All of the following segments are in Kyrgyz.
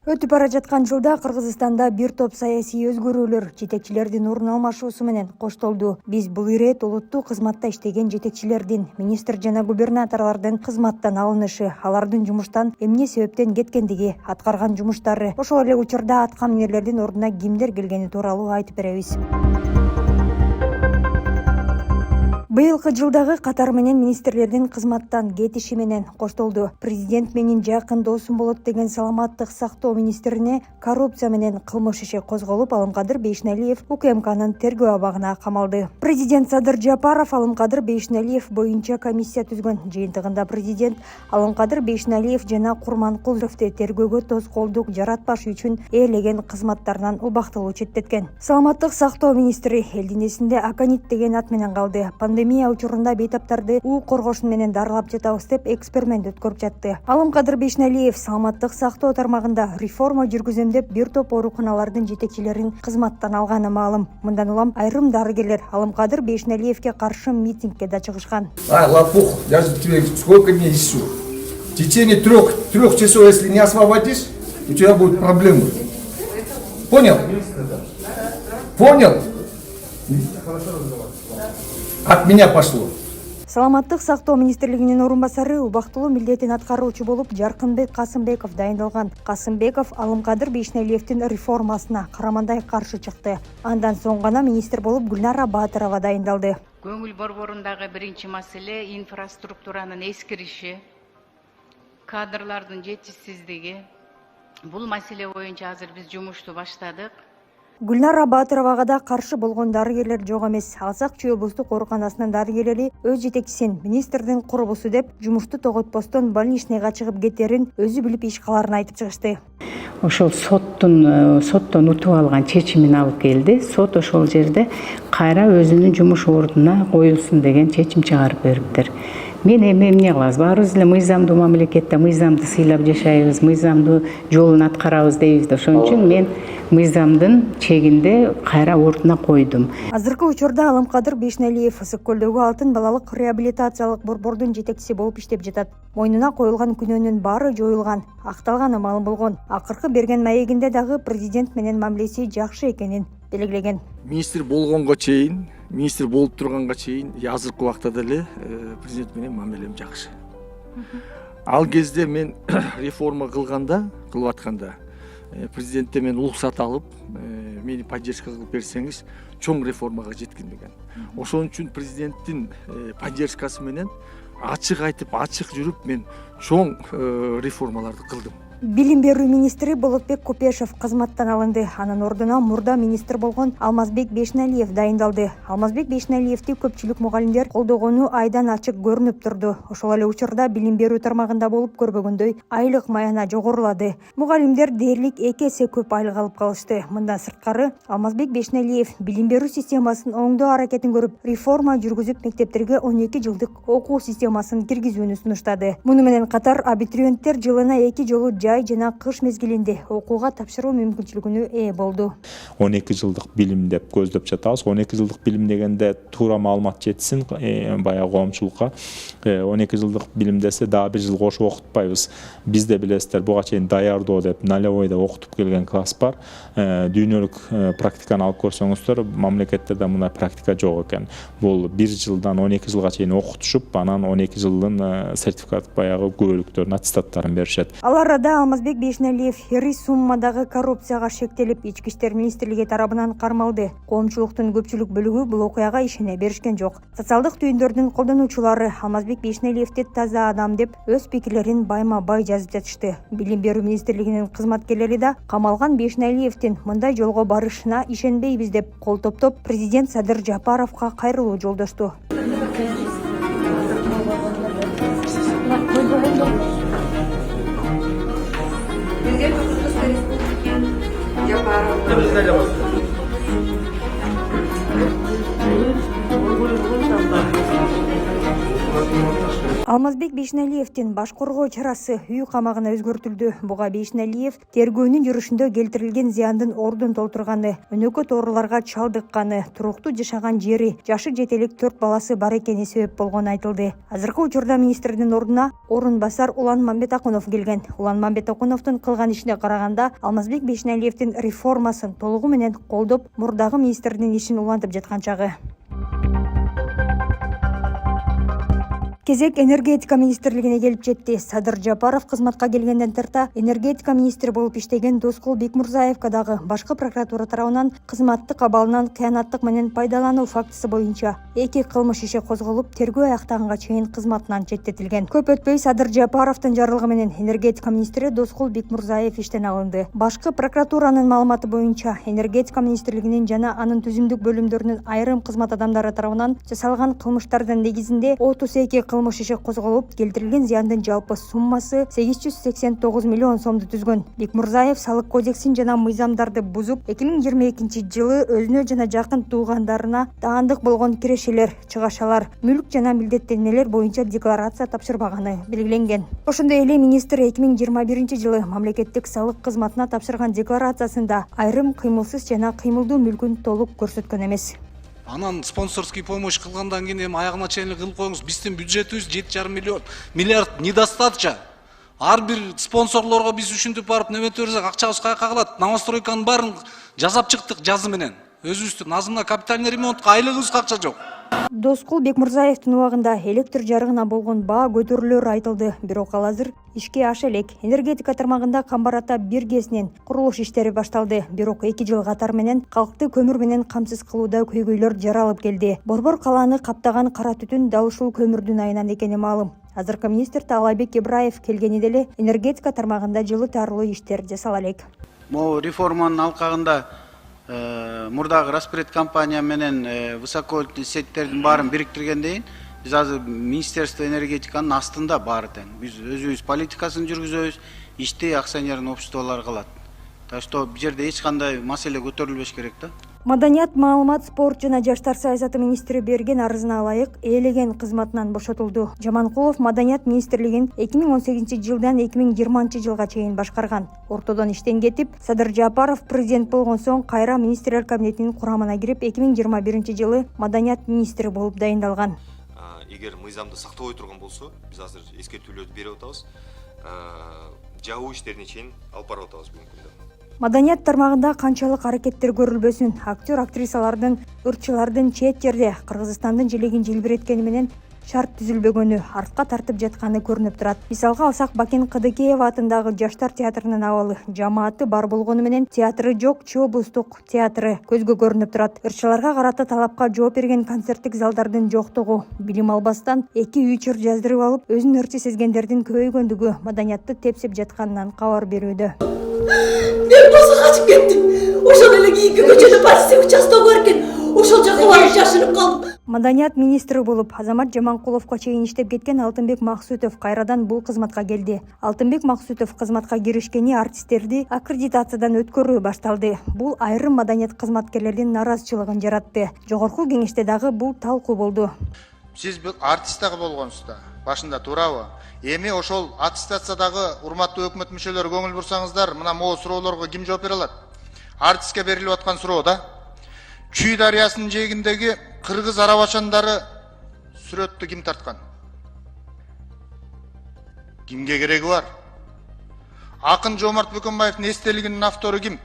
Өтүп бара жаткан жылда Кыргызстанда бир топ саясий өзгөрүүлөр жетекчилердин орун алмашуусу менен коштолду. Биз бул ирет улуттук кызматта иштеген жетекчилердин, министр жана губернаторлордун кызматтан алынышы, алардын жумуштан эмне себептен кеткендиги, аткарган жумуштары, ошол эле учурда аткаминерлердин ордуна кимдер келгени тууралуу айтып беребиз. Быйылкы жылдагы катар менен министрлердин кызматтан кетиши менен коштолду. Президент менин жакын досум болот деген саламаттык сактоо министрине коррупция менен кылмыш иши козголуп, Алымкадыр Бейшеналиев УКМКнын тергөө абагына камалды. Президент Садыр Жапаров Алымкадыр Бейшеналиев боюнча комиссия түзгөн. Жыйынтыгында президент Алымкадыр Бейшеналиев жана Курманкуловду тергөөгө тоскоолдук жаратпаш үчүн ээлеген кызматтарынан убактылуу четтеткен. Саламаттык сактоо министри элдин эсинде Аканит деген ат менен калды. Пандемия учурунда бейтаптарды уу коргошун менен дарылап жатабыз деп эксперимент өткөрүп жатты. Алымкадыр Бейшеналиев саламаттык сактоо тармагында реформа жүргүзөм деп бир топ ооруканалардын жетекчилерин кызматтан алганы маалым. Мындан улам айрым дарыгерлер Алымкадыр Бейшеналиевке каршы митингке да чыгышкан. Лопух, я же тебе сколько дней несу. В течение трех часов, если не освободишь, у тебя будут проблемы. Понял? Понял? От меня пошло. Саламаттык сактоо министрлигинин орун басары убактылуу милдетин аткаруучу болуп Жаркынбек Касымбеков дайындалган. Касымбеков Алымкадыр Бейшеналиевдин реформасына карамандай каршы чыкты. Андан соң гана министр болуп Гүлнара Баатырова дайындалды. Көңүл борборундагы биринчи маселе инфраструктуранын эскириши, кадрлардын жетишсиздиги. Бул маселе боюнча азыр биз жумушту баштадык. Гүлнара Баатыровага да каршы болгон дарыгерлер жок эмес. Алсак Чүй облустук ооруканасынын дарыгерлери өз жетекчисин министрдин курбусу деп жумушту тоготпостон больничныйга чыгып кетерин өзү билип иш кыларын айтып чыгышты. Ошол соттон утуп алган чечимин алып келди. Сот ошол жерде кайра өзүнүн жумуш ордуна коюлсун деген чечим чыгарып бериптир. Мен эмне кылабыз? Баарыбыз эле мыйзамдуу мамлекетте мыйзамды сыйлап жашайбыз, мыйзамдуу жолун аткарабыз дейбиз да. Ошон үчүн мен мыйзамдын чегинде кайра ордуна койдум. Азыркы учурда Алымкадыр Бейшеналиев Ысык көлдөгү Алтын балалык реабилитациялык борбордун жетекчиси болуп иштеп жатат. Мойнуна коюлган күнөөнүн баары жоюлган, акталганы маалым болгон. Акыркы берген маегинде дагы президент менен мамилеси жакшы экенин белгилеген. Министр болгонго чейин, министр болуп турганга чейин, азыркы убакта деле президент менен мамилем жакшы. Ал кезде мен реформа кылып атканда, президенттен мен уруксат алып, мени поддержка кылып берсеңиз, чоң реформага жеткин деген. Ошон үчүн президенттин поддержкасы менен ачык айтып, ачык жүрүп мен чоң реформаларды кылдым. Билим берүү министри Болотбек Купешев кызматтан алынды. Анын ордуна мурда министр болгон Алмазбек Бейшеналиев дайындалды. Алмазбек Бейшеналиевди көпчүлүк мугалимдер колдогону айдан ачык көрүнүп турду. Ошол эле учурда билим берүү тармагында болуп көрбөгөндөй айлык маяна жогорулады. Мугалимдер дээрлик 2 эсе көп айлык алып калышты. Мындан сырткары Алмазбек Бейшеналиев билим берүү системасын оңдоо аракетин көрүп, реформа жүргүзүп мектептерге 12 жылдык окуу системасын киргизүүнү сунуштады. Муну менен катар абитуриенттер жылына 2 жолу жай жана кыш мезгилинде окууга тапшыруу мүмкүнчүлүгүнө ээ болду. 12 жылдык билим деп көздөп жатабыз. 12 жылдык билим дегенде туура маалымат жетсин баягы коомчулукка. 12 жылдык билим десе дагы 1 жыл кошуп окутпайбыз. Бизде билесиздер, буга чейин даярдоо деп налевойдо окутуп келген класс бар. Дүйнөлүк практиканы алып көрсөңүздөр, мамлекеттерде мындай практика жок экен. Бул 1 жылдан 12 жылга чейин окутушуп, анан 12 жылдын сертификат баягы күбөлүктөрүн, аттестаттарын беришет. Ал арада Алмазбек Бейшеналиев ири суммадагы коррупцияга шектелип, Ички иштер министрлиги тарабынан кармалды. Коомчулуктун көпчүлүк бөлүгү бул окуяга ишене беришкен жок. Социалдык түйүндөрдүн колдонуучулары Алмазбек Бейшеналиевди таза адам деп өз пикирлерин байма-бай жазып жатышты. Билим берүү министрлигинин кызматкерлери да камалган Бейшеналиевдин мындай жолго барышына ишенбейбиз деп кол топтоп президент Садыр Жапаровго кайрылуу жолдошту. Алмазбек Бейшналиевдин баш коргоо чарасы үй камагына өзгөртүлдү. Буга Бейшналиев тергөөнүн жүрүшүндө келтирилген зыяндын ордун толтурганы, өнөкөт ооруларга чалдыкканы, туруктуу жашаган жери, жашы жетелик 4 баласы бар экени себеп болгону айтылды. Азыркы учурда министрдин ордуна орун басар Улан Мамбетакунов келген. Улан Мамбетакуновдун кылган ишине караганда Алмазбек Бейшналиевдин реформасын толугу менен колдоп, мурдагы министрдин ишин улантып жаткан чагы. Кезек энергетика министрлигине келип жетти. Садыр Жапаров кызматка келгенден тарта энергетика министри болуп иштеген Доскул Бекмурзаевка дагы башкы прокуратура тарабынан кызматтык абалынан кыянаттык менен пайдалануу фактысы боюнча 2 кылмыш иши козголуп, тергөө аяктаганга чейин кызматынан четтетилген. Көп өтпөй Садыр Жапаровдун жарлыгы менен энергетика министри Доскул Бекмурзаев иштен алынды. Башкы прокуратуранын маалыматы боюнча энергетика министрлигинин жана анын түзүмдүк бөлүмдөрүнүн айрым кызмат адамдары тарабынан жасалган кылмыштардын негизинде 32 кылмыш иши козголуп, келтирилген зыяндын жалпы суммасы 889 миллион сомду түзгөн. Бекмурзаев салык кодексин жана мыйзамдарды бузуп, 2022 жылы өзүнө жана жакын туугандарына таандык болгон кирешелер, чыгашалар, мүлк жана милдеттенмелер боюнча декларация тапшырбаганы белгиленген. Ошондой эле министр 2021 жылы мамлекеттик салык кызматына тапшырган декларациясында айрым кыймылсыз жана кыймылдуу мүлкүн толук көрсөткөн эмес. Анан спонсорский помощь кылгандан кийин эми аягына чейин кылып коюңуз. Биздин бюджетибиз 7,5 миллиард недостаточно. Ар бир спонсорлорго биз ушинтип барып неметип берсек, акчабыз каяка калат? Новостройканын баарын жасап чыктык жазы менен. Өзүбүздүн азымына капитальный ремонтко айлыгыбызга акча жок. Доскул Бекмурзаевдин убагында электр жарыгына болгон баа көтөрүлөрү айтылды, бирок ал азыр ишке аша элек. Энергетика тармагында Камбар Ата биргесинин курулуш иштери башталды, бирок 2 жыл катар менен калкты көмүр менен камсыз кылууда көйгөйлөр жаралып келди. Борбор калааны каптаган кара түтүн дал ушул көмүрдүн айынан экени маалым. Азыркы министр Таалайбек Ибраев келгенде эле энергетика тармагында жылы таарылуу иштер жасала элек. Могу реформанын алкагында мурдагы Распред компания менен высоковольтный сеттердин баарын бириктиргенден кийин биз азыр Министерство энергетиканын астында баары тең. Биз өзүбүз политикасын жүргүзөбүз, ишти акционерный обществолор кылат. Так что бул жерде эч кандай маселе көтөрүлбөш керек да. Маданият, маалымат, спорт жана жаштар саясаты министри берген арызына ылайык ээлеген кызматынан бошотулду. Жаманкулов Маданият министрлигин 2018 жылдан 2020 жылга чейин башкарган. Ортодон иштен кетип, Садыр Жапаров президент болгон соң кайра министрлер кабинетинин курамына кирип, 2021 жылы Маданият министри болуп дайындалган. Эгер мыйзамды сактабой турган болсо, биз азыр эскертүүлөрдү берип атабыз. Жабуу иштерине чейин алып барып атабыз бүгүнкү күндө. Маданият тармагында канчалык аракеттер көрүлбөсүн, актер актрисалардын, ырчылардын чет жерде Кыргызстандын желегин желбиреткени менен шарт түзүлбөгөнү, артка тартып жатканы көрүнүп турат. Мисалга алсак, Бакен Кыдыкеева атындагы Жаштар театрынын абалы жамааты бар болгону менен театры жок Чобустук театры көзгө көрүнүп турат. Ырчыларга карата талапка жооп берген концерттик залдардын жоктугу, билим албастан 2 үчүр жаздырып алып, өзүн ырчы сезгендердин көбөйгөндүгү Маданиятты тепсип жатканынан кабар берүүдө. Мен босо качып кеттим. Ошол эле кийинки көчөдө полиция участогу бар экен. Ошол жака барып жашынып калдым. Маданият министри болуп Азамат Жаманкуловго чейин иштеп кеткен Алтынбек Максутов кайрадан бул кызматка келди. Алтынбек Максутов кызматка киришкени артисттерди аккредитациядан өткөрүү башталды. Бул айрым маданият кызматкерлердин наразычылыгын жаратты. Жогорку кеңеште дагы бул талкуу болду. Сиз бул артисттагы болгонсузда, башында туурабы? Эми ошол аттестациядагы урматтуу өкмөт мүчөлөрү көңүл бурсаңыздар, мына могу суроолорго ким жооп бере алат? Артистке берилип аткан суроо да. Чүй дарыясынын жээгиндеги кыргыз арабашандары сүрөттү ким тарткан? Кимге кереги бар? Акын Жомарт Бөкөнбаевдин эстелигинин автору ким?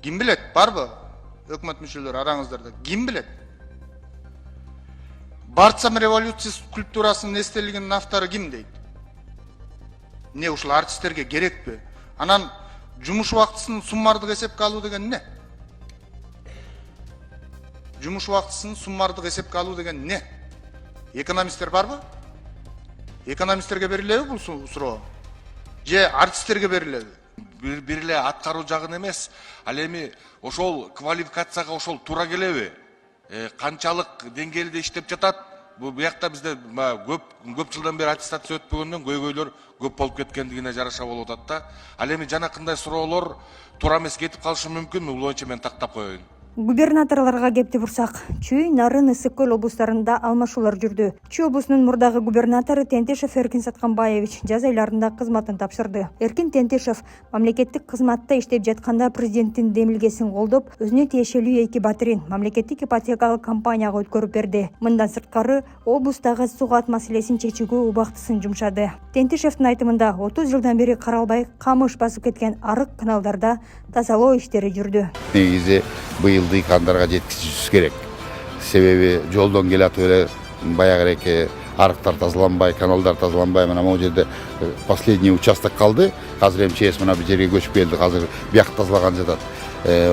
Ким билет? Барбы? Өкмөт мүчөлөрү араңыздарда ким билет? Барцам революция скульптурасынын эстелигинин автору ким дейт? Не ушул артисттерге керекпи? Анан жумуш убактысын суммардык эсепке алуу деген не? Жумуш убактысын суммардык эсепке алуу деген не? Экономисттер барбы? Экономисттерге берилеби бул суроо? Же артисттерге берилеби? Бир эле аткаруу жагын эмес, ал эми ошол квалификацияга ошол туура келеби? Канчалык деңгээлде иштеп жатат? Бул буякта бизде көп жылдан бери аттестация өтпөгөндөн көйгөйлөр көп болуп кеткендигине жараша болуп атат да. Ал эми жанакындай суроолор туура эмес кетип калышы мүмкүн, бул боюнча мен тактап коеюн. Губернаторларга кепти бурсак, Чүй, Нарын, Ысык Көл облустарында алмашуулар жүрдү. Чүй облусунун мурдагы губернатору Тентешев Эркин Сатканбаевич жаз айларында кызматын тапшырды. Эркин Тентешев мамлекеттик кызматта иштеп жатканда президенттин демилгесин колдоп, өзүнө тиешелүү 2 батирин мамлекеттик ипотекалык компанияга өткөрүп берди. Мындан сырткары облустагы суу кат маселесин чечүүгө убактысын жумшады. Тентешевдин айтымында 30 жылдан бери каралбай камыш басып кеткен арык каналдарда тазалоо иштери жүрдү. Негизи быйылды кандарга жеткизишибиз керек. Себеби жолдон келатып эле баягы арыктар тазаланбай, каналдар тазаланбай, мына могу жерде последний участок калды. Азыр эми ЧС мына бул жерге көчүп келди. Азыр бияк тазалаган жатат.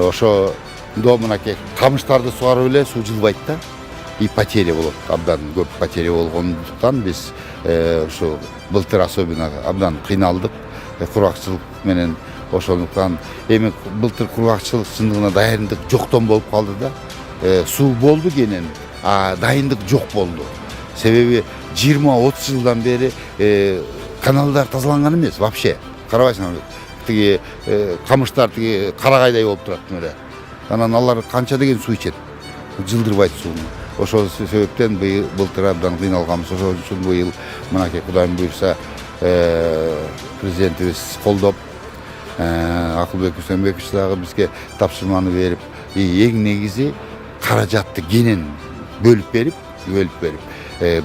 Ошо до мынакей камыштарды сугарып эле суу жылбайт да. И потеря болот. Абдан көп потеря болгондуктан биз ушу былтыр особенно абдан кыйналдык. Кургакчылык менен ошондуктан эми былтыр кургакчылык чындыгына дайындык жоктон болуп калды да. Суу болду кенен, дайындык жок болду. Себеби 20-30 жылдан бери каналдар тазаланган эмес вообще. Карабайсыңар, тиги камыштар тиги карагайдай болуп турат эле. Анан алар канча деген суу ичет. Жылдырбайт сууну. Ошол себептен былтыр абдан кыйналганбыз. Ошол үчүн быйыл мынакей Кудайым буйрса президентибиз колдоп, Акылбек Үсөнбекович дагы бизге тапшырманы берип, эң негизи каражатты кенен бөлүп берип,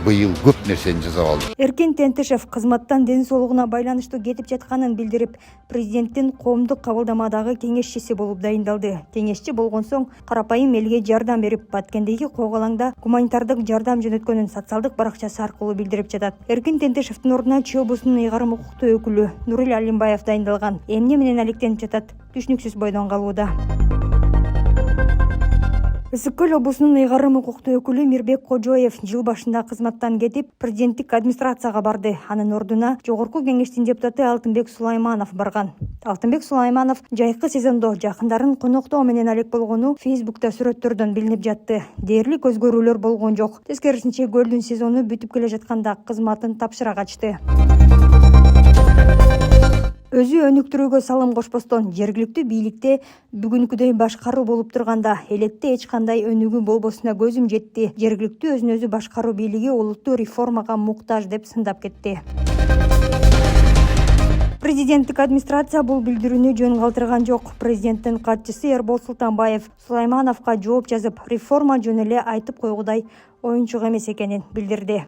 быйыл көп нерсени жасап алды. Эркин Тентешев кызматтан ден соолугуна байланыштуу кетип жатканын билдирип, президенттин коомдук кабылдамадагы кеңешчиси болуп дайындалды. Кеңешчи болгон соң карапайым элге жардам берип, Баткендеги Когалаңда гуманитардык жардам жөнөткөнүн социалдык баракчасы аркылуу билдирип жатат. Эркин Тентешевдин ордуна Чүй облусунун ыйгарым укуктуу өкүлү Нурил Алимбаев дайындалган. Эмне менен алектенип жатат? Түшүнүксүз бойдон калууда. Ысык Көл облусунун ыйгарым укуктуу өкүлү Мирбек Кожоев жыл башында кызматтан кетип, президенттик администрацияга барды. Анын ордуна жогорку кеңештин депутаты Алтынбек Сулайманов барган. Алтынбек Сулайманов жайкы сезондо жакындарын коноктоо менен алек болгону Фейсбукта сүрөттөрдөн билинип жатты. Дээрлик өзгөрүүлөр болгон жок. Тескерисинче көлдүн сезону бүтүп келе жатканда кызматын тапшыра качты. Өзү өнүктүрүүгө салым кошпостон жергиликтүү бийликте бүгүнкүдөй башкаруу болуп турганда элетте эч кандай өнүгүү болбосуна көзүм жетти. Жергиликтүү өзүн өзү башкаруу бийлиги улуттуу реформага муктаж деп сындап кетти. Президенттик администрация бул билдирүүнү жөн калтырган жок. Президенттин катчысы Эрбол Султанбаев Сулаймановго жооп жазып, реформа жөн эле айтып койгудай оюнчук эмес экенин билдирди.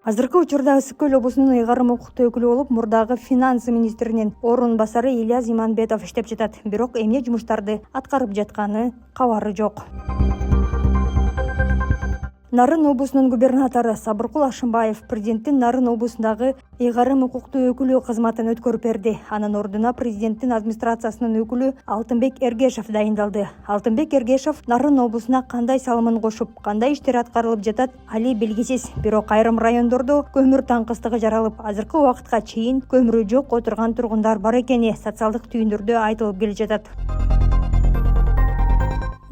Азыркы учурда Ысык Көл облусунун ыйгарым укуктуу өкүлү болуп, мурдагы финансы министринин орун басары Ильяс Иманбетов иштеп жатат. Бирок эмне жумуштарды аткарып жатканы кабары жок. Нарын облусунун губернатору Сабыркул Ашымбаев президенттин Нарын облусундагы ыйгарым укуктуу өкүлү кызматын өткөрүп берди. Анын ордуна президенттин администрациясынын өкүлү Алтынбек Эргешев дайындалды. Алтынбек Эргешев Нарын облусуна кандай салымын кошуп, кандай иштер аткарылып жатат, али белгисиз. Бирок айрым райондордо көмүр таңкыстыгы жаралып, азыркы убакытка чейин көмүрү жок отурган тургундар бар экени социалдык түйүндөрдө айтылып келе жатат.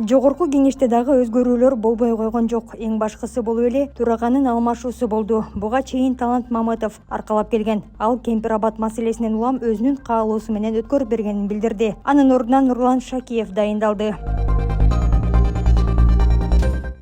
Жогорку кеңеште дагы өзгөрүүлөр болбой койгон жок. Эң башкысы болуп эле тураганын алмашуусу болду. Буга чейин Талант Мамытов аркалап келген. Ал Кемпирабад маселесинен улам өзүнүн каалоосу менен өткөрүп бергенин билдирди. Анын ордуна Нурлан Шакиев дайындалды.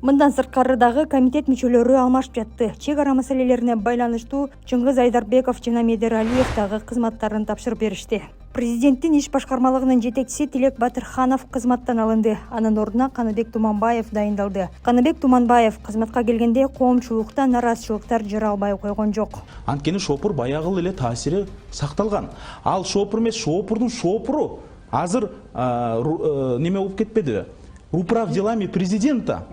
Мындан сырткары дагы комитет мүчөлөрү алмашып жатты. Чек ара маселелерине байланыштуу Чыңгыз Айдарбеков жана Медер Алиев дагы кызматтарын тапшырып беришти. Президенттин иш башкармалыгынын жетекчиси Тилек Батырханов кызматтан алынды. Анын ордуна Каныбек Туманбаев дайындалды. Каныбек Туманбаев кызматка келгенде коомчулукта нараазычылыктар жаралбай койгон жок. Анткени шопур баягы эле таасири сакталган. Ал шопур эмес, шопурдун шопуру азыр неме болуп кетпеди. Управ делами президента.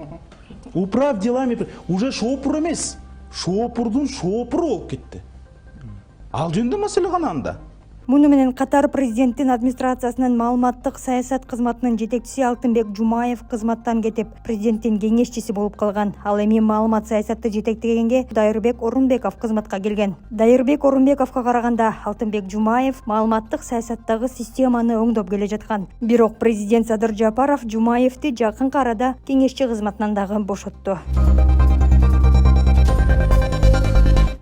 Управ делами уже шопур эмес, шопурдун шопуру болуп кетти. Ал жөнүндө маселе гана анда. Муну менен катар президенттин администрациясынын маалыматтык саясат кызматынын жетекчиси Алтынбек Жумаев кызматтан кетип, президенттин кеңешчиси болуп калган. Ал эми маалымат саясатты жетектегенге Дайырбек Орунбеков кызматка келген. Дайырбек Орунбековго караганда Алтынбек Жумаев маалыматтык саясаттагы системаны оңдоп келе жаткан. Бирок президент Садыр Жапаров Жумаевди жакынкы арада кеңешчи кызматынан дагы бошотту.